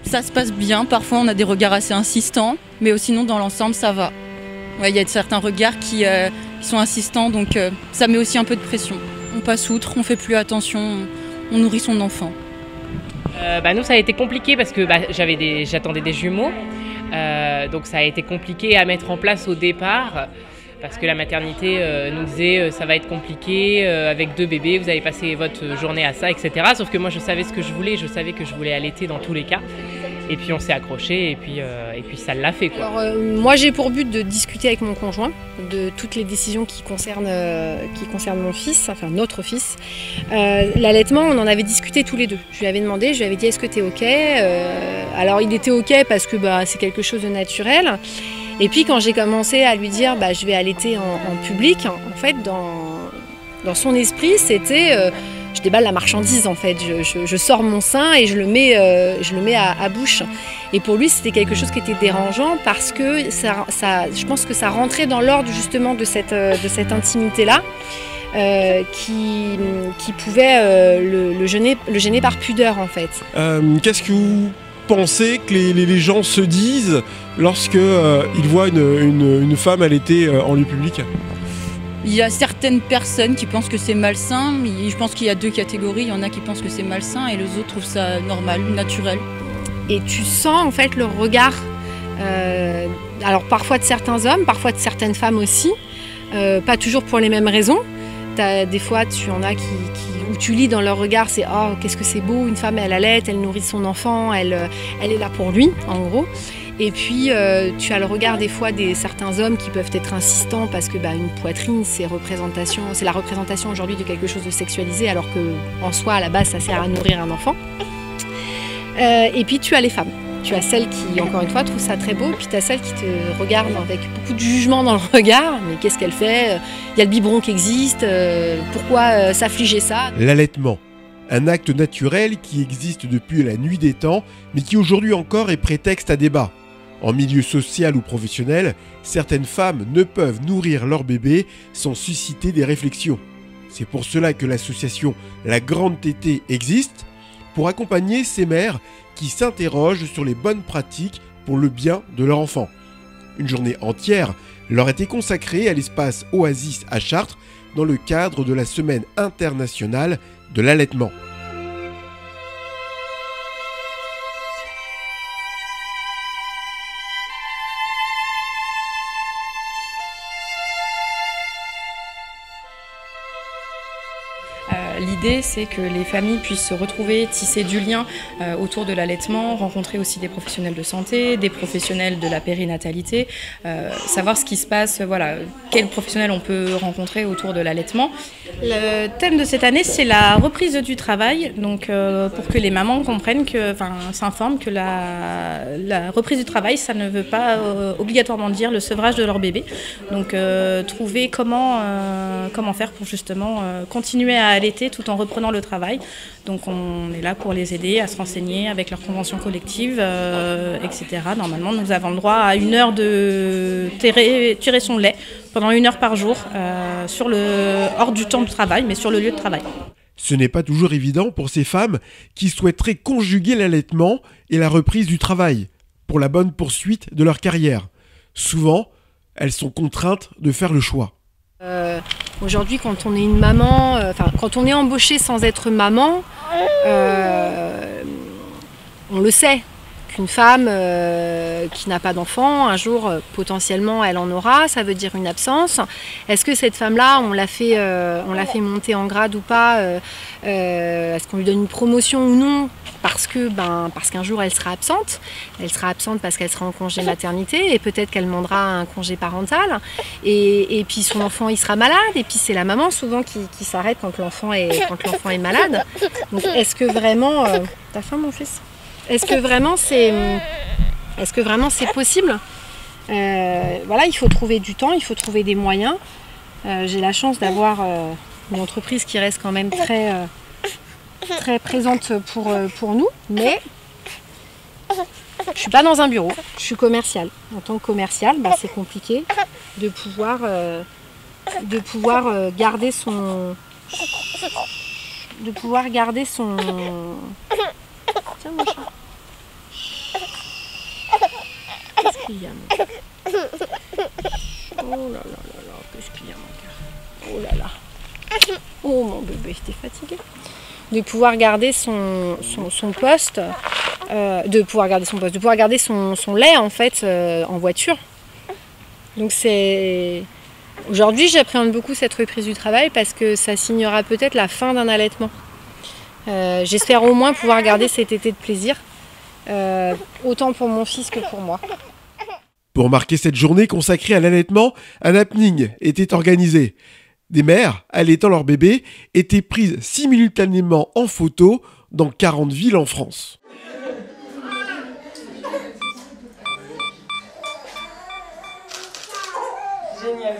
Ça se passe bien, parfois on a des regards assez insistants, mais sinon dans l'ensemble ça va. Ouais, y a certains regards qui sont insistants, donc ça met aussi un peu de pression. On passe outre, on fait plus attention, on nourrit son enfant. Nous ça a été compliqué parce que j'attendais des jumeaux, donc ça a été compliqué à mettre en place au départ. Parce que la maternité nous disait ça va être compliqué, avec 2 bébés, vous allez passer votre journée à ça, etc. Sauf que moi je savais ce que je voulais, je savais que je voulais allaiter dans tous les cas. Et puis on s'est accroché et puis ça l'a fait, quoi. Alors, moi j'ai pour but de discuter avec mon conjoint de toutes les décisions qui concernent mon fils, enfin notre fils. L'allaitement, on en avait discuté tous les deux. Je lui avais demandé, je lui avais dit est-ce que tu es OK. Alors il était OK parce que c'est quelque chose de naturel. Et puis quand j'ai commencé à lui dire je vais allaiter en public, en fait dans son esprit c'était je déballe la marchandise en fait, je sors mon sein et je le mets à bouche. Et pour lui c'était quelque chose qui était dérangeant parce que je pense que ça rentrait dans l'ordre justement de cette intimité-là. Qui pouvait le gêner par pudeur en fait. Qu'est-ce que vous pensez que les gens se disent lorsque ils voient une femme allaiter en lieu public? Il y a certaines personnes qui pensent que c'est malsain, mais je pense qu'il y a 2 catégories. Il y en a qui pensent que c'est malsain et les autres trouvent ça normal, naturel. Et tu sens en fait le regard, alors parfois de certains hommes, parfois de certaines femmes aussi, pas toujours pour les mêmes raisons. Des fois, tu en as où tu lis dans leur regard, c'est « Oh, qu'est-ce que c'est beau, une femme, elle allait, elle nourrit son enfant, elle est là pour lui, en gros. » Et puis, tu as le regard des fois certains hommes qui peuvent être insistants parce que une poitrine, c'est la représentation aujourd'hui de quelque chose de sexualisé, alors qu'en soi, à la base, ça sert à nourrir un enfant. Et puis, tu as les femmes. Tu as celles qui, encore une fois, trouvent ça très beau, puis tu as celles qui te regardent avec beaucoup de jugement dans le regard. Mais qu'est-ce qu'elle fait? Il y a le biberon qui existe, pourquoi s'affliger ça? L'allaitement, un acte naturel qui existe depuis la nuit des temps, mais qui aujourd'hui encore est prétexte à débat. En milieu social ou professionnel, certaines femmes ne peuvent nourrir leur bébé sans susciter des réflexions. C'est pour cela que l'association La Grande Tétée existe, pour accompagner ces mères qui s'interrogent sur les bonnes pratiques pour le bien de leur enfant. Une journée entière leur était consacrée à l'espace Oasis à Chartres dans le cadre de la Semaine internationale de l'allaitement. L'idée, c'est que les familles puissent se retrouver, tisser du lien autour de l'allaitement, rencontrer aussi des professionnels de santé, des professionnels de la périnatalité, savoir ce qui se passe, quels professionnels on peut rencontrer autour de l'allaitement. Le thème de cette année, c'est la reprise du travail, donc pour que les mamans comprennent, s'informent que la reprise du travail, ça ne veut pas obligatoirement dire le sevrage de leur bébé. Donc trouver comment faire pour justement continuer à allaiter tout en reprenant le travail. Donc on est là pour les aider à se renseigner avec leur convention collective, etc. Normalement, nous avons le droit à 1 heure de tirer son lait pendant 1 heure par jour, hors du temps de travail, mais sur le lieu de travail. Ce n'est pas toujours évident pour ces femmes qui souhaiteraient conjuguer l'allaitement et la reprise du travail pour la bonne poursuite de leur carrière. Souvent, elles sont contraintes de faire le choix. Aujourd'hui, quand on est une maman, quand on est embauché sans être maman, on le sait qu'une femme qui n'a pas d'enfant, un jour potentiellement elle en aura, ça veut dire une absence. Est-ce que cette femme-là, on l'a fait monter en grade ou pas? Est-ce qu'on lui donne une promotion ou non? Parce qu'un jour elle sera absente parce qu'elle sera en congé maternité et peut-être qu'elle demandera un congé parental et puis son enfant il sera malade et puis c'est la maman souvent qui s'arrête quand l'enfant est malade. Donc est-ce que vraiment t'as faim mon fils? Est-ce que vraiment c'est possible? Il faut trouver du temps, il faut trouver des moyens. J'ai la chance d'avoir une entreprise qui reste quand même très présente pour nous, mais je suis pas dans un bureau, je suis commerciale. En tant que commerciale, c'est compliqué de pouvoir garder son Tiens mon chat. qu'il y a, mon cœur? Oh là là là là, qu'est-ce qu'il y a, mon cœur? Oh là là. Oh mon bébé, t'es fatigué? De pouvoir garder son poste, de pouvoir garder son lait en fait en voiture. Donc c'est... Aujourd'hui j'appréhende beaucoup cette reprise du travail parce que ça signera peut-être la fin d'un allaitement. J'espère au moins pouvoir garder cet été de plaisir, autant pour mon fils que pour moi. Pour marquer cette journée consacrée à l'allaitement, un happening était organisé. Des mères allaitant leur bébé étaient prises simultanément en photo dans 40 villes en France. Génial.